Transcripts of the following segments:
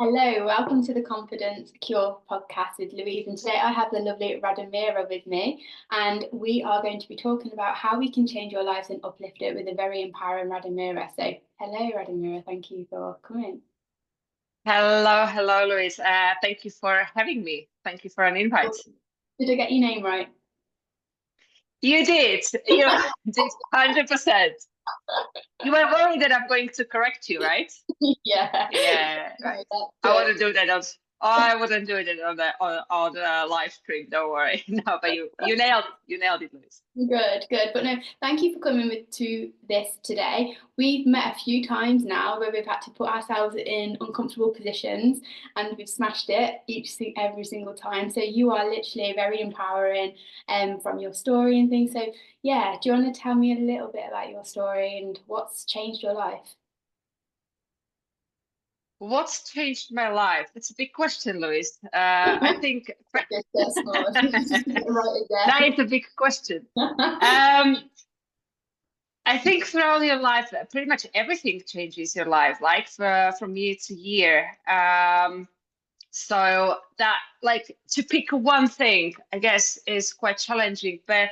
Hello, welcome to the Confidence Cure podcast with Louise. And today I have the lovely Radomira with me, and we are going to be talking about how we can change your lives and uplift it with a very empowering Radomira. So, hello, Radomira. Thank you for coming. Hello, Louise. Thank you for having me. Thank you for an invite. Did I get your name right? You did. You did 100%. You were worried that I'm going to correct you, right? Yeah. Yeah. Right, I wouldn't do that I wouldn't do it on the live stream. Don't worry. No, but you nailed it, Louise. Good. But no, thank you for coming to this today. We've met a few times now where we've had to put ourselves in uncomfortable positions and we've smashed it every single time. So you are literally very empowering from your story and things. So yeah, do you want to tell me a little bit about your story and what's changed your life? What's changed my life? It's a big question, Louise. I think That's small. that is a big question. Um, I think throughout your life, pretty much everything changes your life, like from year to year. So that, like, to pick one thing, I guess, is quite challenging. But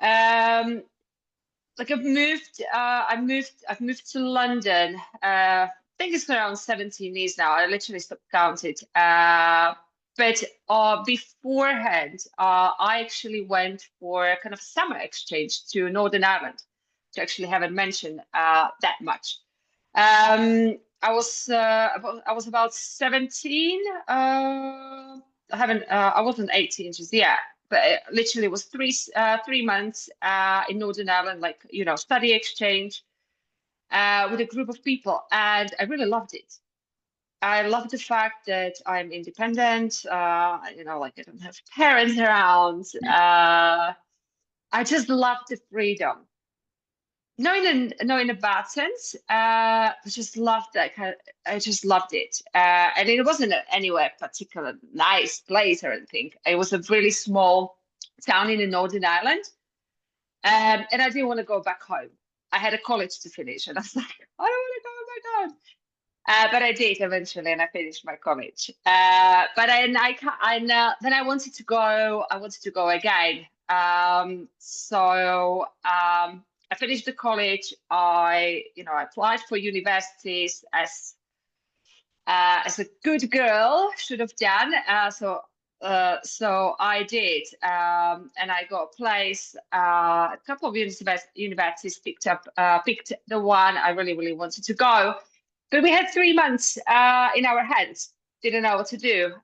like I've moved to London. I think it's around 17 years now. I literally stopped counting. But beforehand, I actually went for a kind of summer exchange to Northern Ireland, which I actually haven't mentioned that much. I was about 17. I wasn't 18 just yet, but it literally was 3 months in Northern Ireland, like, study exchange with a group of people, and I really loved it. I love the fact that I'm independent. Like, I don't have parents around. I just love the freedom. No, in a bad sense. I just loved that I just loved it, and it wasn't anywhere particular nice place or anything. It was a really small town in the Northern Ireland, and I didn't want to go back home. I had a college to finish, and I was like, I don't want to go. Oh my God. But I did eventually, and I finished my college. But then I wanted to go. I wanted to go again. So I finished the college. I applied for universities as a good girl should have done. So I did, and I got a place. A couple of universities picked the one I really wanted to go. But we had 3 months in our hands. Didn't know what to do.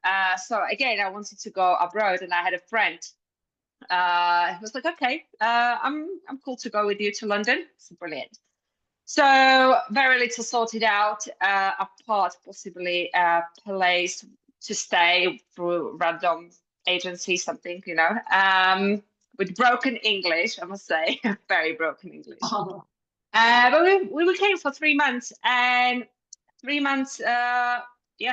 So again, I wanted to go abroad, and I had a friend. He was like, "Okay, I'm cool to go with you to London." It's brilliant. So very little sorted out, apart possibly a place to stay through random agency, something, with broken English, I must say, very broken English. Oh. But we came for 3 months, and 3 months, yeah,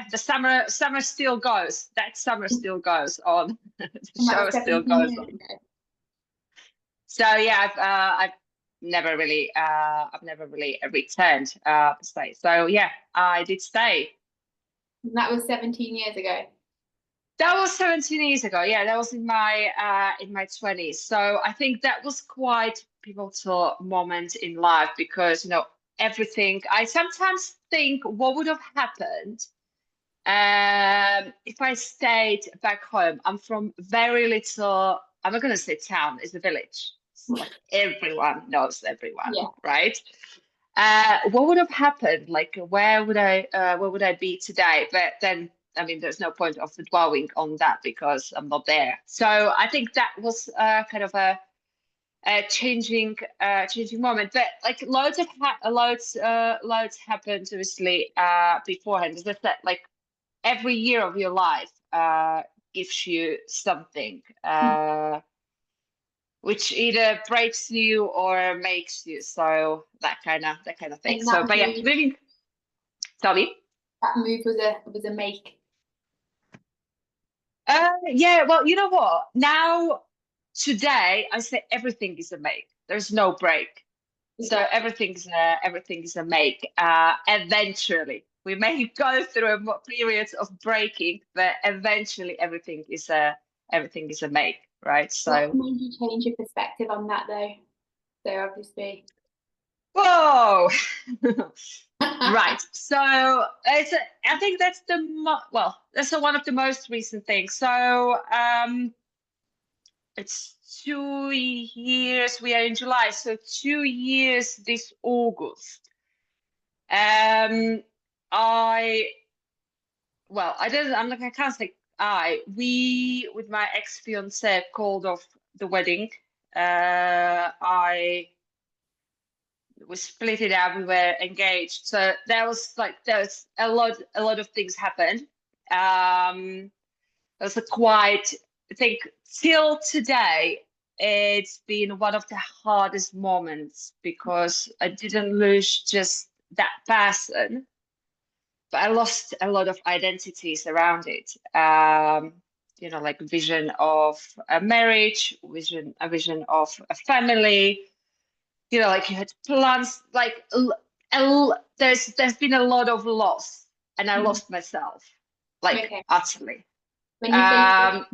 the summer still goes. That summer still goes on. The show still goes on. So yeah, I've never really returned to stay. So yeah, I did stay. That was 17 years ago. That was 17 years ago. Yeah, that was in my 20s. So I think that was quite pivotal moment in life because everything. I sometimes think what would have happened if I stayed back home. I'm from very little. I'm not going to say town. It's a village. Like everyone knows everyone, Yeah. right? What would have happened? Like, where would I be today? But then, I mean, there's no point of dwelling on that because I'm not there. So I think that was kind of a changing moment. But like loads happened obviously beforehand. Is that like every year of your life gives you something. Which either breaks you or makes you. So that kind of thing. And So, that but yeah, move, moving. Sorry. that move was a make. Yeah. Well, you know what? Now, today, I say everything is a make. There's no break. So Exactly. everything is a make. Eventually. We may go through periods of breaking, but eventually everything is a make, right? So what made you change your perspective on that though? So obviously. whoa. Right. So I think that's that's one of the most recent things. So it's 2 years. We are in July, so 2 years this August. I I can't say we with my ex-fiance called off the wedding. I we split it up. We were engaged, so there's a lot of things happened. It was a quite, I think, till today, it's been one of the hardest moments because I didn't lose just that person, but I lost a lot of identities around it. Like vision of a marriage, a vision of a family. Like you had plans. Like there's been a lot of loss, and I lost myself, like Okay. utterly. When you say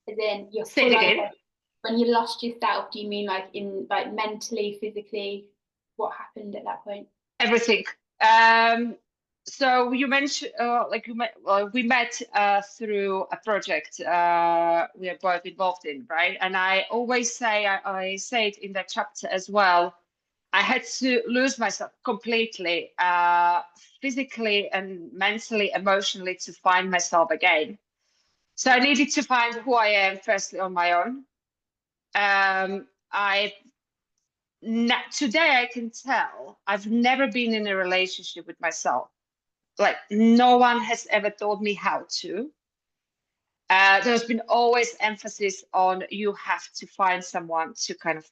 as in your Say it full again. identity, when you lost yourself, do you mean like in like mentally, physically? What happened at that point? Everything. So you mentioned, we met through a project we are both involved in, right? And I always say, I say it in that chapter as well. I had to lose myself completely, physically and mentally, emotionally, to find myself again. So I needed to find who I am firstly on my own. Today I can tell I've never been in a relationship with myself. Like no one has ever taught me how to. There's been always emphasis on you have to find someone to kind of,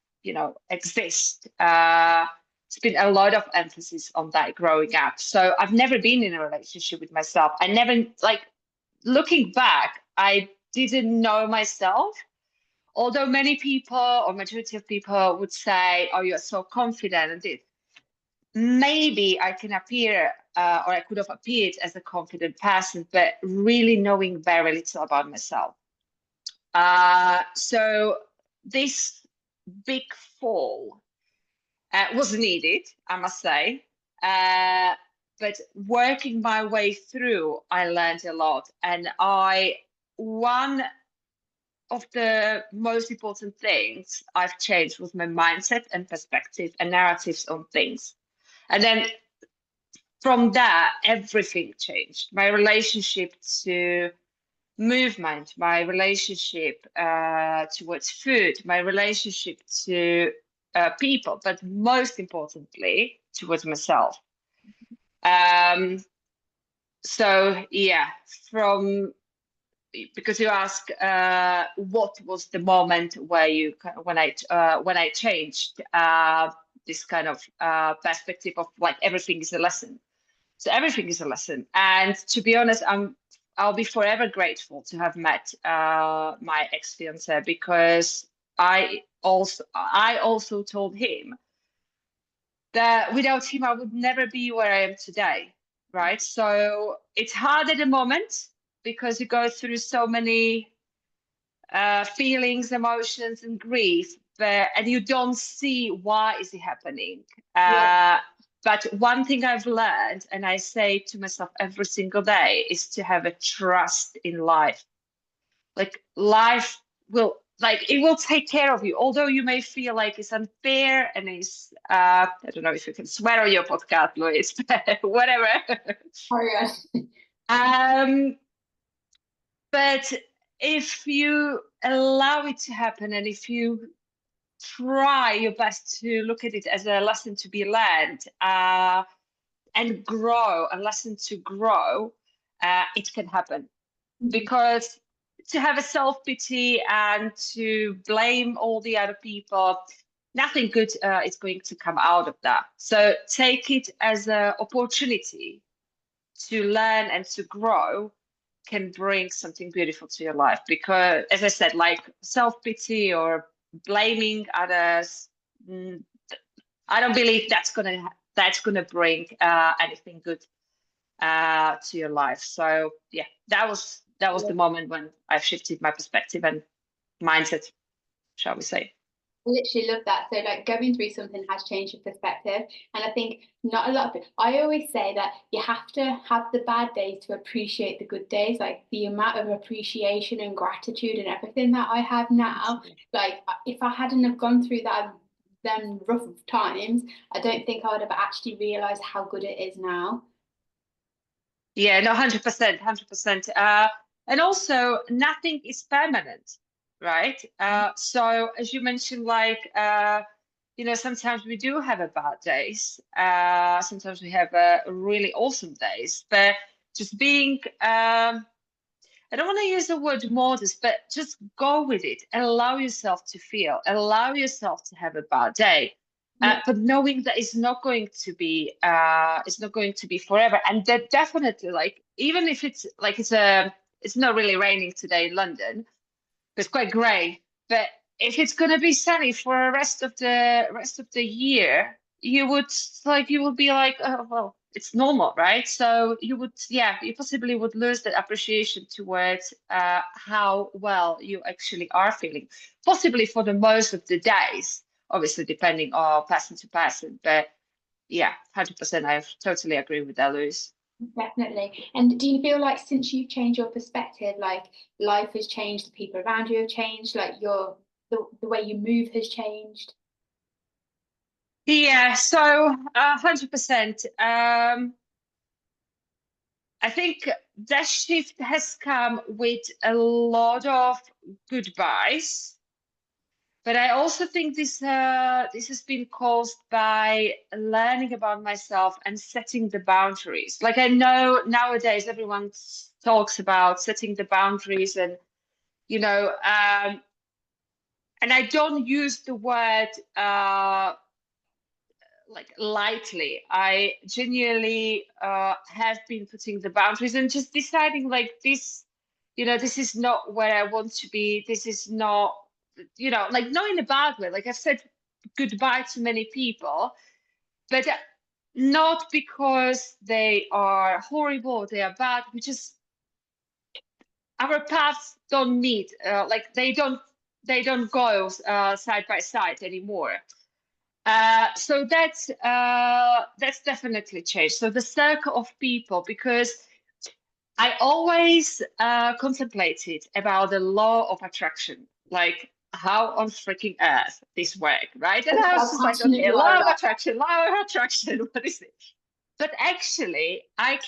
exist. It's been a lot of emphasis on that growing up. So I've never been in a relationship with myself. I never, like, looking back, I didn't know myself. Although many people or majority of people would say, oh, you're so confident. And maybe I can appear or I could have appeared as a confident person, but really knowing very little about myself. So this big fall was needed, I must say. But working my way through, I learned a lot. And one of the most important things I've changed was my mindset and perspective and narratives on things. And then from that, everything changed. My relationship to movement, my relationship towards food, my relationship to people, but most importantly, towards myself. So yeah, because you ask what was the moment where when I changed this kind of perspective of like everything is a lesson. So everything is a lesson, and to be honest, I'll be forever grateful to have met my ex-fiance, because I also told him that without him I would never be where I am today, right? So it's hard at the moment because you go through so many feelings, emotions, and grief, and you don't see why is it happening. But one thing I've learned, and I say to myself every single day, is to have a trust in life. Like life it will take care of you, although you may feel like it's unfair and it's I don't know if you can swear on your podcast, Louise, but whatever. But if you allow it to happen, and if you try your best to look at it as a lesson to be learned and grow, a lesson to grow, it can happen. Mm-hmm. Because to have a self-pity and to blame all the other people, nothing good is going to come out of that. So take it as an opportunity to learn and to grow can bring something beautiful to your life. Because, as I said, like self-pity or blaming others, I don't believe that's gonna bring anything good to your life. So yeah, that was the moment when I shifted my perspective and mindset, shall we say. I literally love that. So like going through something has changed your perspective. And I think not a lot of I always say that you have to have the bad days to appreciate the good days. Like the amount of appreciation and gratitude and everything that I have now, like if I hadn't have gone through that them rough times, I don't think I would have actually realized how good it is now. Yeah, no, 100%, 100%. And also, nothing is permanent, right? So as you mentioned, like, sometimes we do have a bad days. Sometimes we have really awesome days, but just being, I don't want to use the word modest, but just go with it. Allow yourself to feel, allow yourself to have a bad day. But knowing that it's not going to be forever. And that definitely, like, even if it's like it's not really raining today in London, but it's quite grey. But if it's going to be sunny for the rest of the year, you will be like, oh well, it's normal, right? So you possibly would lose that appreciation towards how well you actually are feeling, possibly for the most of the days, obviously depending on person to person. But yeah, 100%, I totally agree with that, Louise. Definitely. And do you feel like since you've changed your perspective, like life has changed, the people around you have changed, like the way you move has changed? Yeah, so 100%. I think that shift has come with a lot of goodbyes, but I also think this has been caused by learning about myself and setting the boundaries. Like I know nowadays everyone talks about setting the boundaries, and and I don't use the word like lightly. I genuinely have been putting the boundaries and just deciding like this, this is not where I want to be. This is not, like not in a bad way. Like I've said goodbye to many people, but not because they are horrible, they are bad. Our paths don't meet. Like they don't go side by side anymore. So that's definitely changed. So the circle of people, because I always contemplated about the law of attraction, like how on freaking earth this work, right? And I was How just like, passionate okay, you are law of about attraction, law of attraction, what is it? But actually, I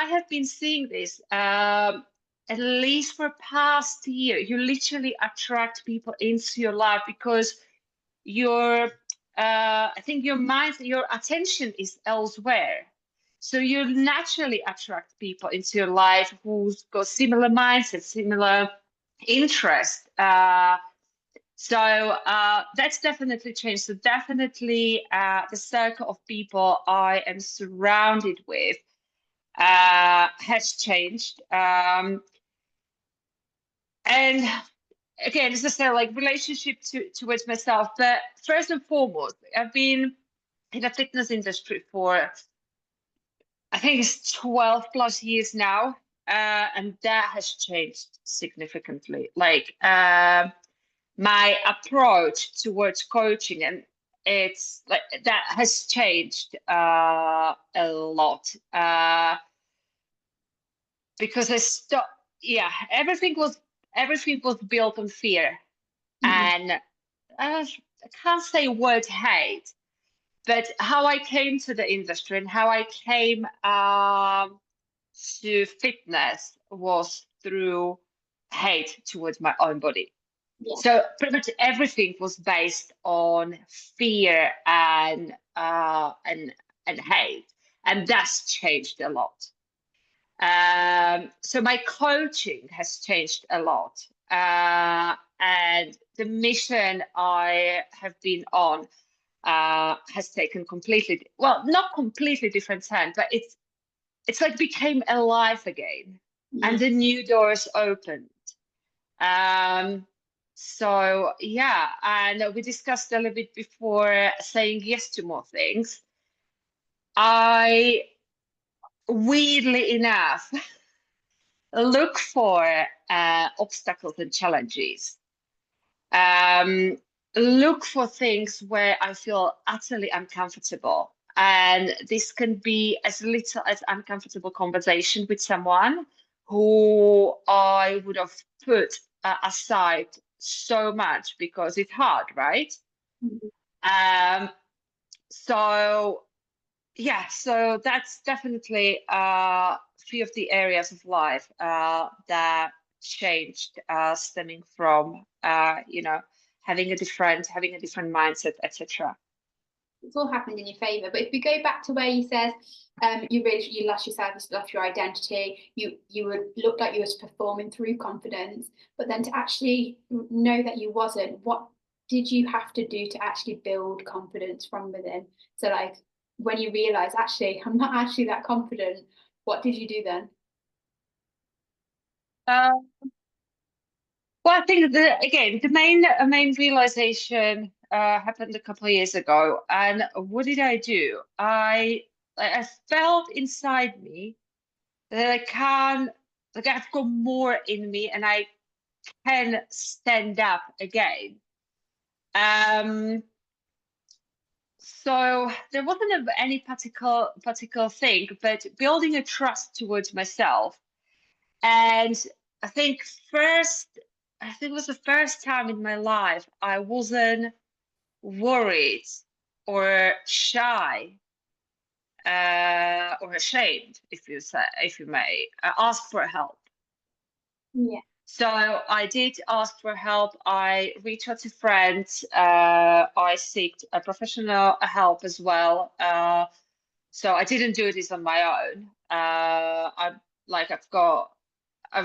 have been seeing this at least for past year. You literally attract people into your life because your I think your mind, your attention is elsewhere. So you naturally attract people into your life who's got similar mindset, similar interest. So that's definitely changed. So definitely the circle of people I am surrounded with has changed. And again, as I said, like relationship towards myself. But first and foremost, I've been in the fitness industry for I think it's 12 plus years now, and that has changed significantly. Like my approach towards coaching, and it's like that has changed a lot because I stopped. Yeah, everything was built on fear, and I can't say word hate, but how I came to the industry and how I came to fitness was through hate towards my own body. yeah. So pretty much everything was based on fear and hate, and that's changed a lot. So my coaching has changed a lot, and the mission I have been on has taken not completely different turn, but it's like became alive again, and the new doors opened. Um, so yeah, and we discussed a little bit before saying yes to more things. I weirdly enough, look for obstacles and challenges. Look for things where I feel utterly uncomfortable. And this can be as little as uncomfortable conversation with someone who I would have put aside so much because it's hard, right? Mhm. Um, so yeah, so that's definitely a few of the areas of life that changed, stemming from having a different mindset, etc. It's all happened in your favour. But if we go back to where you said you lost yourself, you lost your identity, you would look like you was performing through confidence, but then to actually know that you wasn't, what did you have to do to actually build confidence from within? So like when you realise actually I'm not actually that confident, what did you do then? Uh, well, I think the main realization happened a couple of years ago, and what did I do? I felt inside me that I can, like I've got more in me, and I can stand up again. Um, so there wasn't any particular thing, but building a trust towards myself. And I think first, I think it was the first time in my life I wasn't worried or shy or ashamed, if you may, ask for help. Yeah. So I did ask for help. I reached out to friends. I sought a professional help as well. So I didn't do this on my own. I've got. I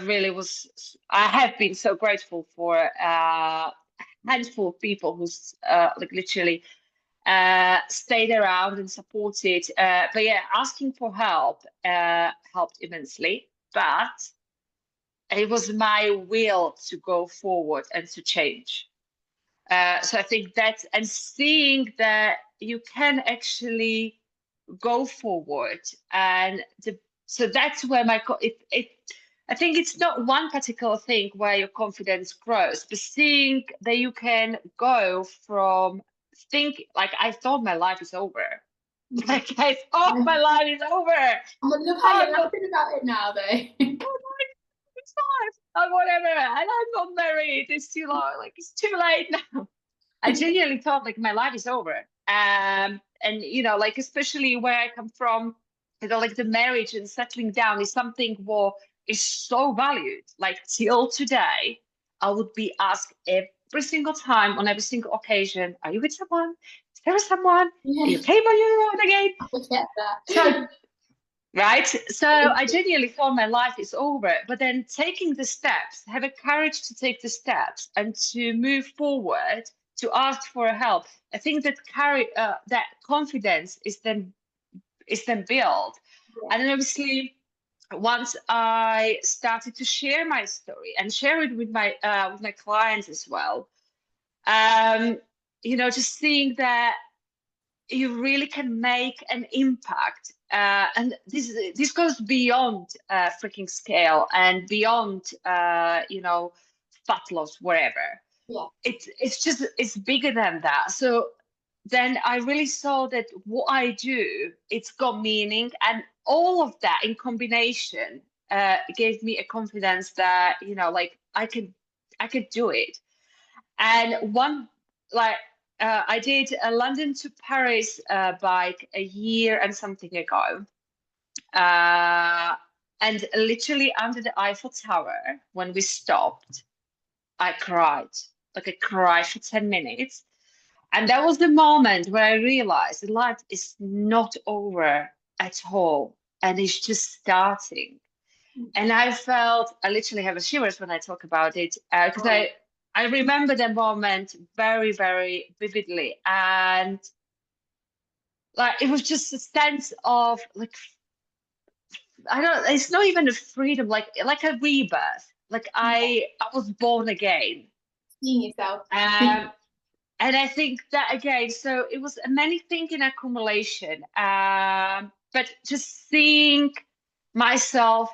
have been so grateful for a handful of people who's like literally stayed around and supported. But yeah, asking for help helped immensely. But it was my will to go forward and to change. So I think that, and seeing that you can actually go forward, and so that's where I think it's not one particular thing where your confidence grows, but seeing that you can go from think like I thought my life is over, like I thought my life is over. Look how Oh you're no, laughing about it now though. it's fine, or whatever, and I'm not married. It's too long. Like it's too late now. I genuinely thought like my life is over. And like especially where I come from, like the marriage and settling down is something what is so valued. Like till today, I would be asked every single time on every single occasion, "Are you with someone? Is there someone? Are you Yeah, okay on your own again?" I get So that. right. So I genuinely thought my life is over. But then taking the steps, have a courage to take the steps and to move forward, to ask for help. I think that confidence is then built. Yeah. And then obviously once I started to share my story and share it with my clients as well, um, just seeing that you really can make an impact. And this goes beyond freaking scale and beyond fat loss wherever. Yeah. It's bigger than that. So then I really saw that what I do, it's got meaning, and all of that in combination gave me a confidence that like I could do it. And one, like, I did a London to Paris bike a year and something ago. Uh, and literally under the Eiffel Tower, when we stopped, I cried. Like I cried for 10 minutes. And that was the moment where I realized that life is not over at all. And it's just starting. And I literally have a shivers when I talk about it because Oh, I remember the moment very, very vividly. And like, it was just a sense of like, I don't, it's not even a freedom, like a rebirth. Like yeah. I was born again. Seeing yourself. Um, and I think that again, so it was many things in accumulation. But just seeing myself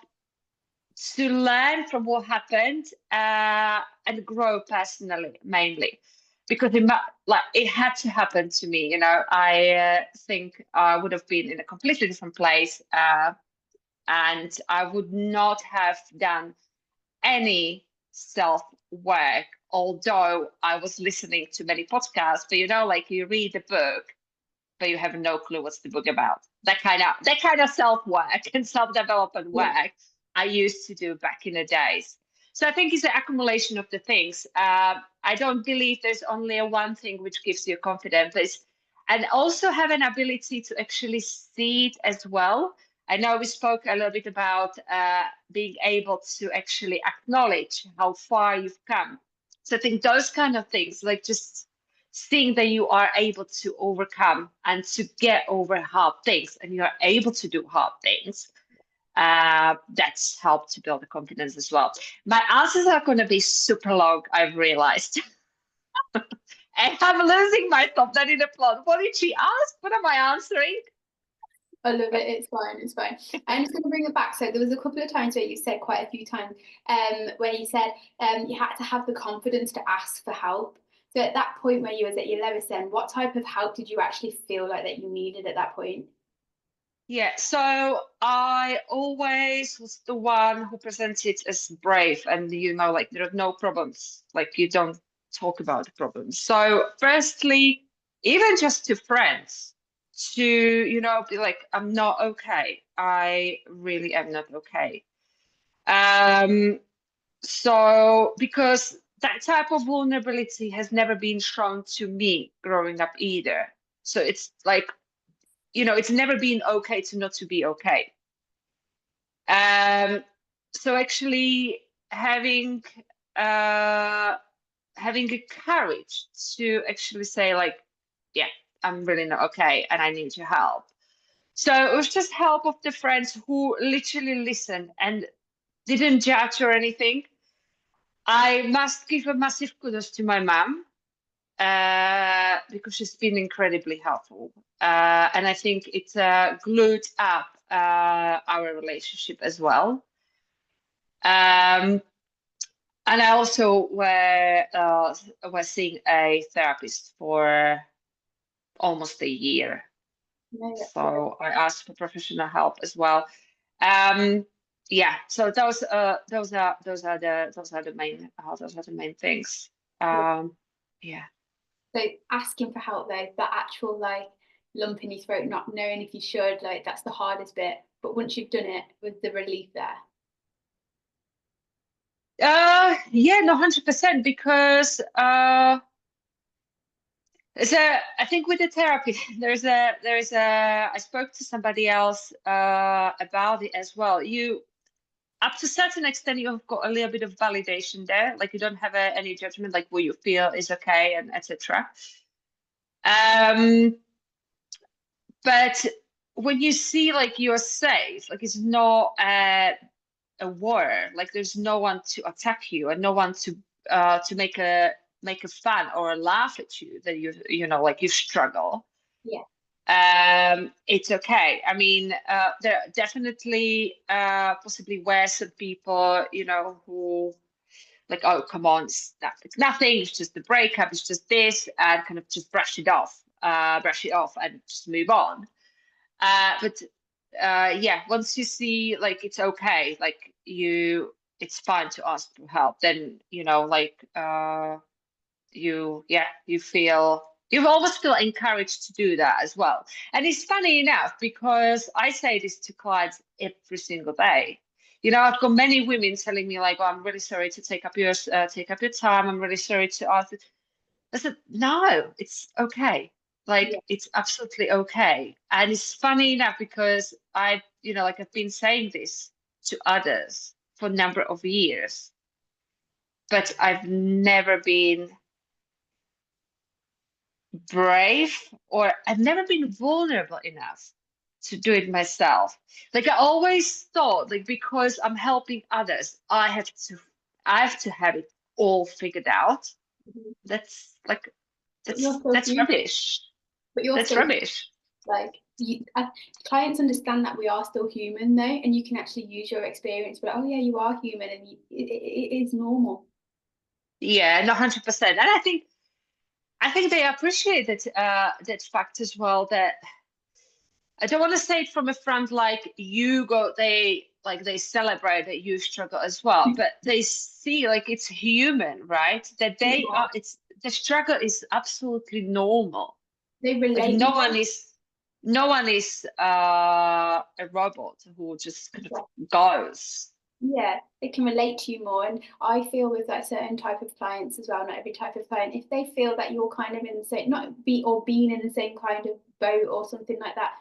to learn from what happened and grow personally, mainly. Because it had to happen to me, I think I would have been in a completely different place, and I would not have done any self work, although I was listening to many podcasts. But like you read a book, but you have no clue what's the book about. That kind of self work and self development work I used to do back in the days. So I think it's an accumulation of the things. I don't believe there's only a one thing which gives you confidence, and also have an ability to actually see it as well. I know we spoke a little bit about being able to actually acknowledge how far you've come. So I think those kind of things, like just seeing that you are able to overcome and to get over hard things, and you are able to do hard things, that's helped to build the confidence as well. My answers are going to be super long, I've realized. And I'm losing myself then in the plot. What did she ask? What am I answering? I love it. It's fine. It's fine. I'm just going to bring it back. So there was a couple of times where you said quite a few times where you said you had to have the confidence to ask for help. So at that point where you was at your lowest then, what type of help did you actually feel like that you needed at that point? Yeah, so I always was the one who presented as brave, and like there are no problems, like you don't talk about the problems. So firstly, even just to friends, to be like, I'm not okay. I really am not okay. So because that type of vulnerability has never been shown to me growing up either. So it's like, it's never been okay to not to be okay. So actually having a courage to actually say like, yeah, I'm really not okay and I need your help. So it was just help of the friends who literally listened and didn't judge or anything. I must give a massive kudos to my mom, because she's been incredibly helpful. And I think it's glued up our relationship as well. Um, and I also was seeing a therapist for almost a year. So I asked for professional help as well. Yeah, so those are the main things. Yeah. So asking for help though, that actual like lump in your throat, not knowing if you should, like that's the hardest bit. But once you've done it, with the relief there. Yeah, no, 100%, because so I think with the therapy, I spoke to somebody else about it as well. You, up to a certain extent, you have got a little bit of validation there, like you don't have any judgment, like what you feel is okay and etc. But when you see like you're safe, like it's not a war, like there's no one to attack you and no one to make a fun or a laugh at you that like you struggle. Yeah. It's okay. I mean, there are definitely possibly were some people, who like, oh, come on, it's nothing, it's just the breakup, it's just this, and kind of just brush it off and just move on. But yeah, once you see like it's okay, like it's fine to ask for help, then like you feel you always feel encouraged to do that as well. And it's funny enough because I say this to clients every single day. I've got many women telling me like, "Oh, I'm really sorry to take up your time. I'm really sorry to ask." I said, "No, it's okay. Like, Yeah. it's absolutely okay." And it's funny enough because I've been saying this to others for a number of years, but I've never been brave, or I've never been vulnerable enough to do it myself. Like I always thought, like because I'm helping others, I have to have it all figured out. Mhm. That's like But you're still that's human. rubbish. But you're That's still rubbish. like clients understand that we are still human though, and you can actually use your experience, but oh yeah, you are human, and it is normal. Yeah, no, 100%. And I think they appreciate that fact as well. That I don't want to say it from a front like you go, they celebrate that you struggle as well, but they see like it's human, right? That they Yeah. are, it's the struggle is absolutely normal. They Like relate no one is a robot who just kind more. of goes. Yeah, they can relate to you more. And I feel with like certain type of clients as well, not every type of client, if they feel that you're kind of in the same, not be or being in the same kind of boat or something like that,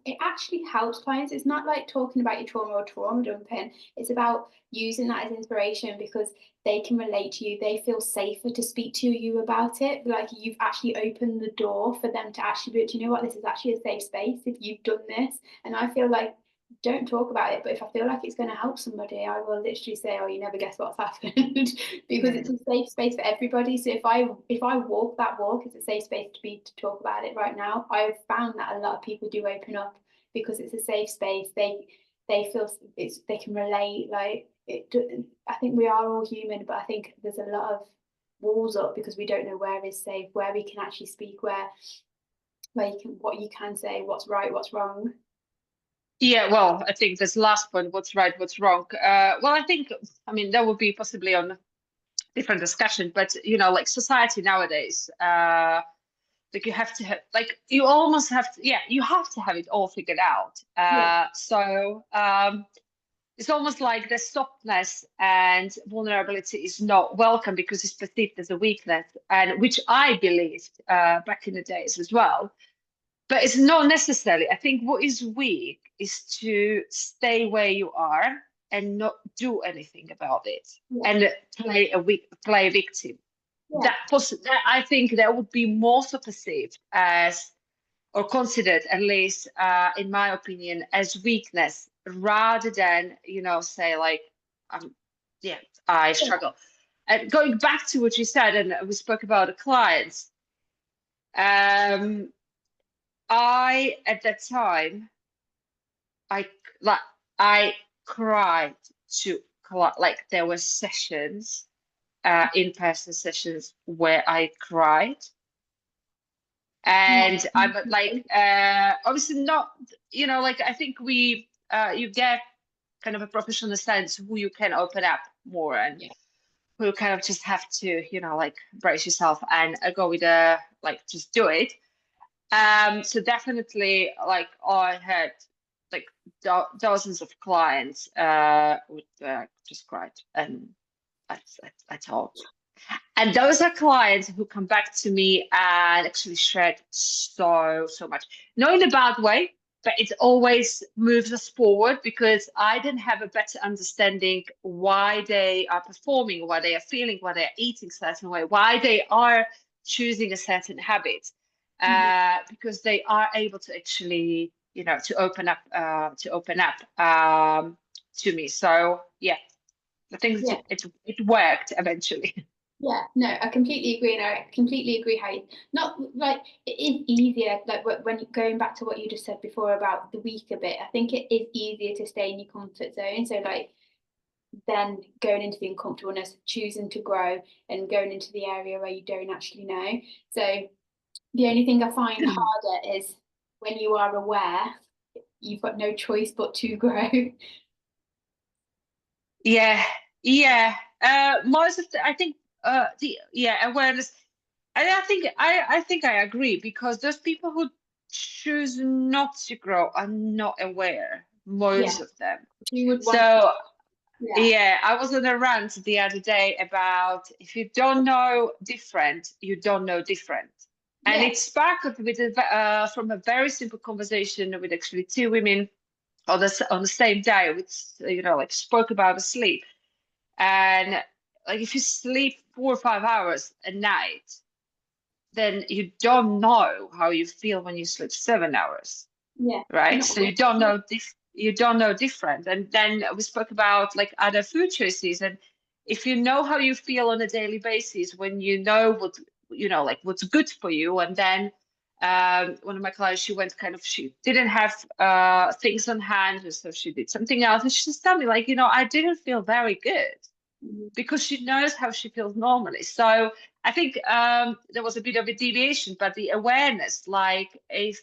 it actually helps clients. It's not like talking about your trauma or trauma dumping. It's about using that as inspiration because they can relate to you. They feel safer to speak to you about it. Like you've actually opened the door for them to actually be, do you know what, this is actually a safe space if you've done this. And I feel like don't talk about it, but if I feel like it's going to help somebody, I will literally say, "Oh, you never guess what's happened," because it's a safe space for everybody. So if I walk that walk, it's a safe space to talk about it right now. I've found that a lot of people do open up because it's a safe space. They feel they can relate. Like it, I think we are all human, but I think there's a lot of walls up because we don't know where is safe, where we can actually speak, where you can what you can say, what's right, what's wrong. Yeah, well, I think this last point, what's right, what's wrong. Well, I mean, that would be possibly on a different discussion, but like society nowadays, like you have to have, like you almost have to, yeah, you have to have it all figured out. Yeah. So it's almost like the softness and vulnerability is not welcome because it's perceived as a weakness, and which I believed back in the days as well. But it's not necessarily. I think what is weak is to stay where you are and not do anything about it Yeah. and play a victim. Yeah. That I think that would be more so perceived as or considered, at least in my opinion, as weakness rather than say like yeah, I struggle. And going back to what you said, and we spoke about the clients. Um, I at that time I like I cried to like there were sessions, in-person sessions where I cried. And I'm like, obviously not, like I think you get kind of a professional sense who you can open up more and Yeah. who you kind of just have to, like brace yourself and go with the, like, just do it. So definitely, like I had like dozens of clients would just cried and that's all. And those are clients who come back to me and actually shared so much. Not in a bad way, but it always moves us forward because I didn't have a better understanding why they are performing, why they are feeling, why they are eating certain way, why they are choosing a certain habit. Because they are able to actually, to open up to me. So yeah, I think Yeah. it worked eventually. Yeah, no, I completely agree, and I completely agree how not like it is easier, like when going back to what you just said before about the weaker bit, I think it is easier to stay in your comfort zone. So like then going into the uncomfortableness, choosing to grow and going into the area where you don't actually know. So the only thing I find harder is when you are aware, you've got no choice but to grow. Yeah, yeah. Most of I think the awareness. And I think I agree because those people who choose not to grow are not aware, Yeah, most of them. you would want, So yeah, yeah, I was on a rant the other day about if you don't know different, you don't know different. And yeah, it sparkled from a very simple conversation with actually two women on the same day, which like spoke about sleep. And like if you sleep 4 or 5 hours a night, then you don't know how you feel when you sleep 7 hours, yeah. right? Not So you don't know different. And then we spoke about like other food choices. And if you know how you feel on a daily basis, when you know what like what's good for you, and then One of my clients, she didn't have things on hand, and so she did something else. And she just told me, like, I didn't feel very good, because she knows how she feels normally. So I think there was a bit of a deviation, but the awareness, like, if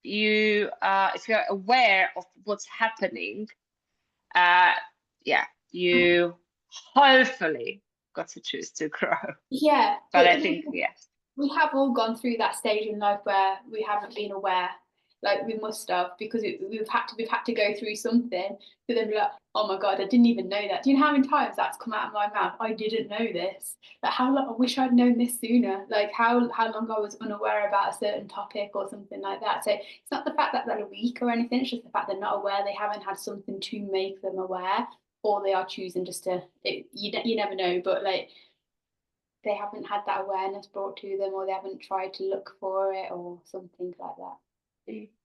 if you're aware of what's happening, yeah, you hopefully got to choose to grow. Yeah, But I think, yeah. We have all gone through that stage in life where we haven't been aware, like we must have, because we've had to go through something, but then be like, oh my god, I didn't even know that. Do you know how many times that's come out of my mouth? I didn't know this. Like, how long? I wish I'd known this sooner. Like, how long I was unaware about a certain topic or something like that. So it's not the fact that they're weak or anything. It's just the fact they're not aware. They haven't had something to make them aware, or they are choosing just to. You never know, but like, they haven't had that awareness brought to them, or they haven't tried to look for it or something like that.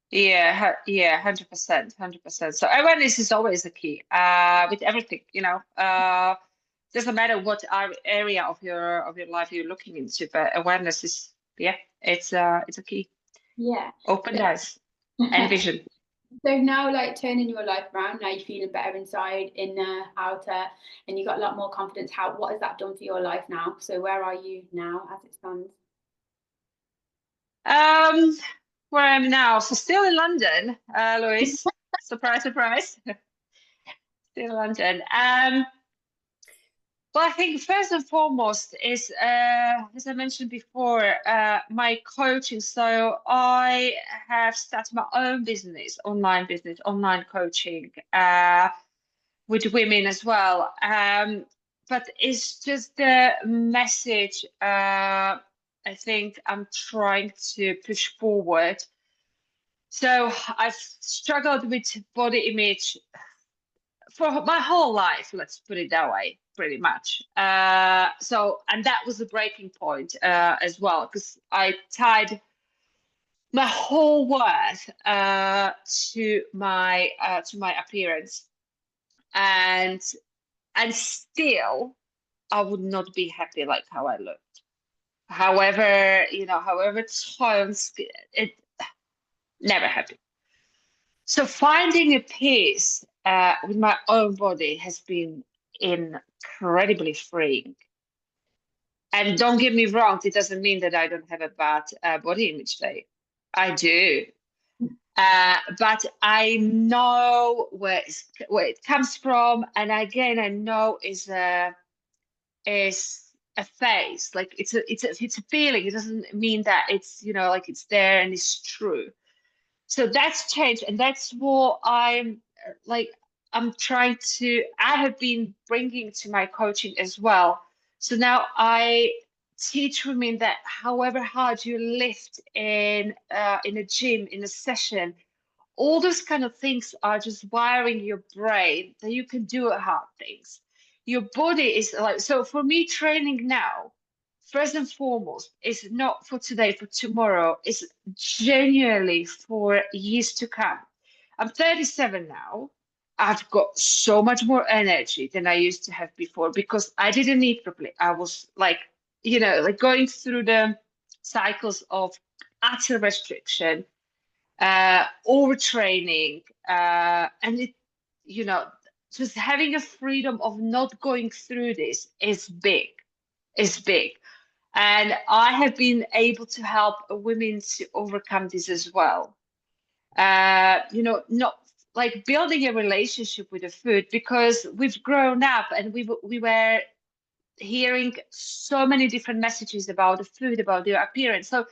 Yeah, yeah, 100%, 100%. So awareness is always the key, with everything, doesn't matter what area of your life you're looking into, but awareness is, yeah, it's a key. Yeah. Open eyes and vision. So now, like, turning your life around, now you're feeling better inside, inner, outer, and you got a lot more confidence. What has that done for your life now? So where are you now as it stands? Where I am now, so still in London, Louise. Surprise, surprise. Still in London. Well, I think first and foremost is, as I mentioned before, my coaching. So I have started my own business, online coaching, with women as well. But it's just the message, I think I'm trying to push forward. So I've struggled with body image for my whole life, let's put it that way, pretty much. And that was the breaking point, as well, because I tied my whole worth, to my appearance, and still I would not be happy like how I looked. However times it, never happy. So finding a peace, with my own body has been incredibly freeing. And don't get me wrong, it doesn't mean that I don't have a bad, body image day. I do. But I know where it comes from, and again, I know is a phase. Like, it's a feeling. It doesn't mean that it's, like, it's there and it's true. So that's changed, and that's what I'm trying to, I have been bringing to my coaching as well. So now I teach women that however hard you lift in a gym, in a session, all those kind of things are just wiring your brain that you can do hard things. Your body is like, so for me, training now, first and foremost, is not for today, for tomorrow, it's genuinely for years to come. I'm 37 now. I've got so much more energy than I used to have before, because I didn't eat properly. I was like, like going through the cycles of utter restriction, overtraining, and you know, just having a freedom of not going through this is big, is big. And I have been able to help women to overcome this as well. Not like building a relationship with the food, because we've grown up and we were hearing so many different messages about the food, about their appearance. So,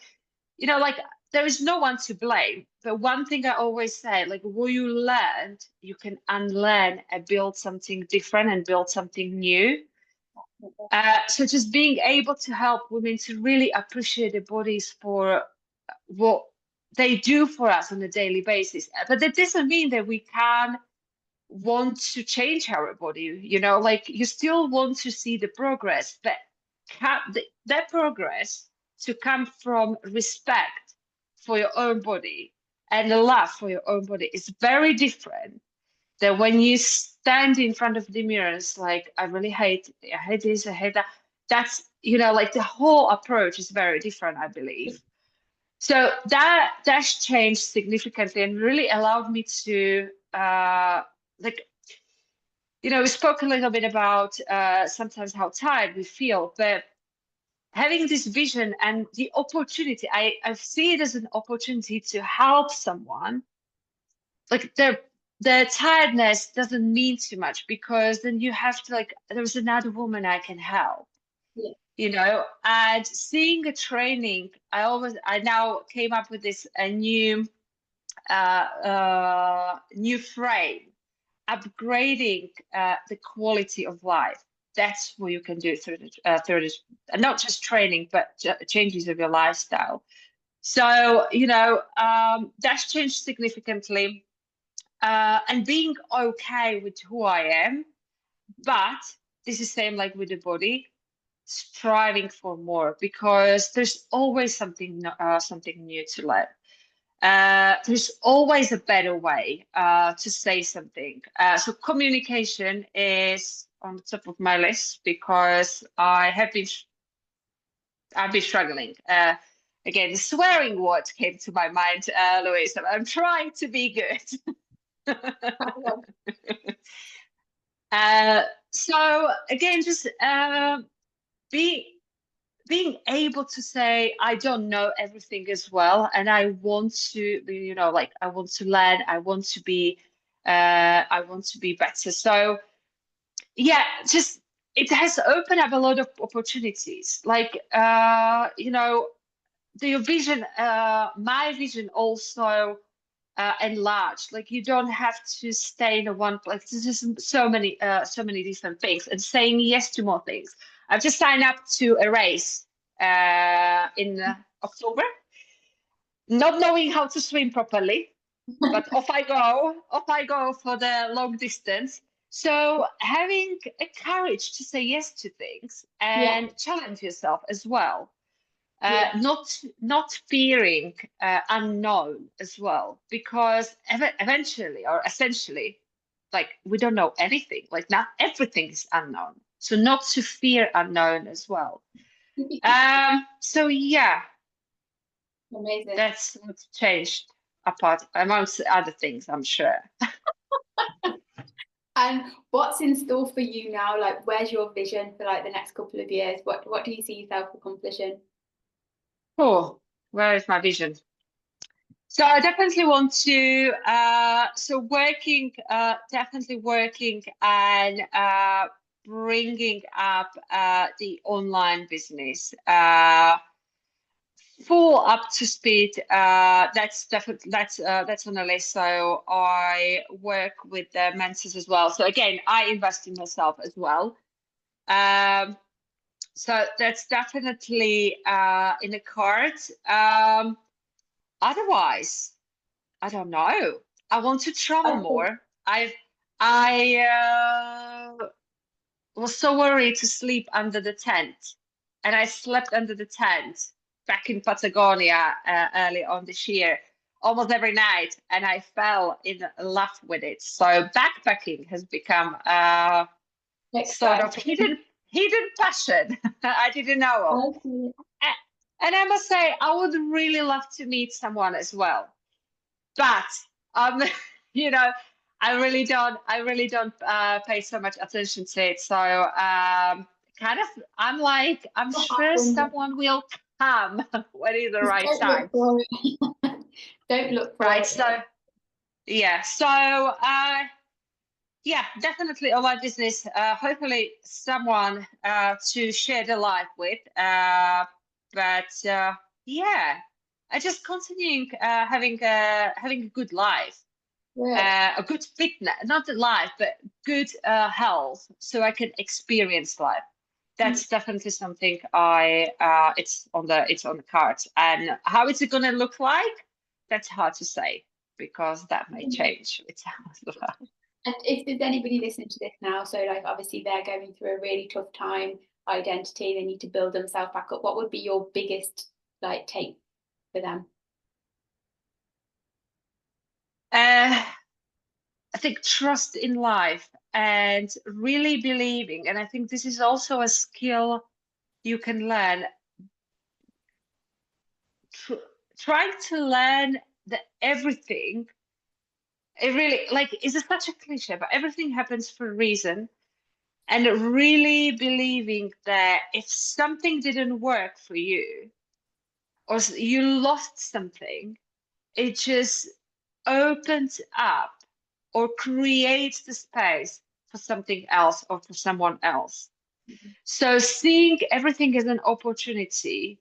like, there is no one to blame. But one thing I always say, like, what you learned, you can unlearn and build something different and build something new. So just being able to help women to really appreciate their bodies for what they do for us on a daily basis. But that doesn't mean that we can want to change our body, like, you still want to see the progress, but that progress to come from respect for your own body and the love for your own body is very different than when you stand in front of the mirror and it's like, I hate this, I hate that. That's, like, the whole approach is very different, I believe. So that's changed significantly and really allowed me to like, we spoke a little bit about sometimes how tired we feel, but having this vision and the opportunity, I see it as an opportunity to help someone. Like the tiredness doesn't mean too much, because then you have to, like, there's another woman I can help. Yeah. And seeing a training, I now came up with this a new frame, upgrading the quality of life. That's what you can do through this, not just training, but changes of your lifestyle. So, that's changed significantly, and being okay with who I am. But this is same like with the body, striving for more, because there's always something new to learn. There's always a better way to say something. So communication is on the top of my list, because I've been struggling. Again, the swearing word came to my mind, Louise. I'm trying to be good. So again, just be being able to say I don't know everything as well, and I want to like, I want to learn, I want to be better. So yeah, just it has opened up a lot of opportunities, like the vision, my vision also enlarged. Like, you don't have to stay in a one place. There's just so many different things, and saying yes to more things. I've just signed up to a race in October, not knowing how to swim properly, but off I go for the long distance. So having a courage to say yes to things Yeah. and challenge yourself as well, Yeah. not fearing unknown as well, because eventually or essentially, like, we don't know anything, like, not everything is unknown, so not to fear unknown as well. So yeah, Amazing. that's what's changed, apart amongst other things, I'm sure. And what's in store for you now? Like, where's your vision for like the next couple of years? What do you see yourself accomplishing? Oh, where is my vision? So I definitely want to, definitely working and bringing up the online business, full up to speed. That's definitely, that's on the list. So I work with the mentors as well. So again, I invest in myself as well. Um, so that's definitely in the cards. Otherwise, I don't know. I want to travel Okay. more. I was so worried to sleep under the tent, and I slept under the tent back in Patagonia early on this year, almost every night, and I fell in love with it. So backpacking has become a sort of Exciting. hidden passion I didn't know of. Okay. And I must say, I would really love to meet someone as well. But um, you know, I really don't pay so much attention to it. So kind of, I'm like, I'm What sure happened? someone will come when it's the Just right don't look time, for it. Don't look for right? it. So yeah, so yeah, definitely online business. Hopefully, someone to share the life with. But yeah, I just continuing having a good life, Good. a good fitness, not the life, but good health, so I can experience life. Mm. That's definitely something it's on the cards. And how is it going to look like? That's hard to say, because that may change with time as well. And if there's anybody listening to this now, so like obviously they're going through a really tough time, identity, they need to build themselves back up. What would be your biggest like take for them? Uh, I think trust in life and really believing. And I think this is also a skill you can learn. trying to learn that everything, it really, like, is such a cliche, but everything happens for a reason. And really believing that if something didn't work for you, or you lost something, it just opens up or creates the space for something else or for someone else. So seeing everything as an opportunity,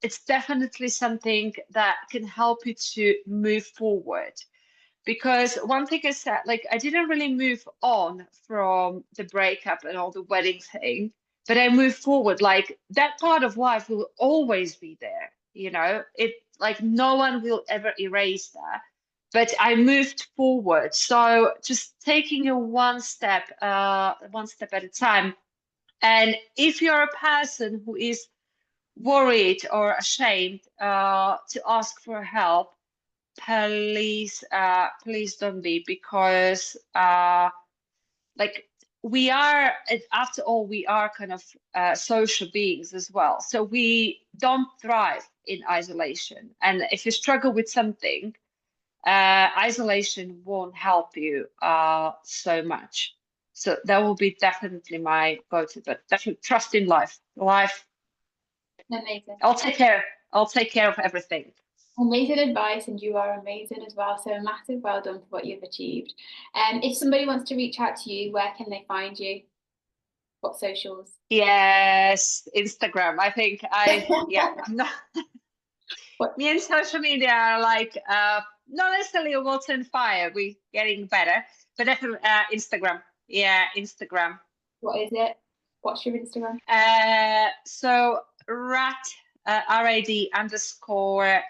it's definitely something that can help you to move forward. Because one thing is that, like, I didn't really move on from the breakup and all the wedding thing, but I moved forward. Like, that part of life will always be there, you know? It, like, no one will ever erase that. But I moved forward. So just taking it one step at a time. And if you're a person who is worried or ashamed to ask for help, please don't be, because like, we are, after all, we are kind of social beings as well. So we don't thrive in isolation. And if you struggle with something, isolation won't help you so much. So that will be definitely my go-to, but definitely trust in life. Amazing. I'll take care of everything. Amazing advice, and you are amazing as well. So a massive well done for what you've achieved. If somebody wants to reach out to you, where can they find you? What socials? Yes, Instagram. I think I'm not me and social media are like not necessarily a water and fire. We're getting better, but definitely Instagram. Yeah, Instagram. What is it? What's your Instagram? So rat RAD underscore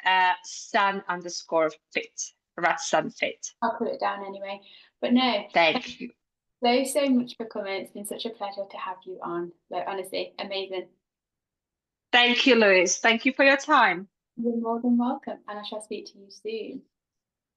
sun underscore fit. Rat sun fit. I'll put it down anyway. But no, Thank you. so much for coming. It's been such a pleasure to have you on. Like, honestly, amazing. Thank you, Louise. Thank you for your time. You're more than welcome, and I shall speak to you soon.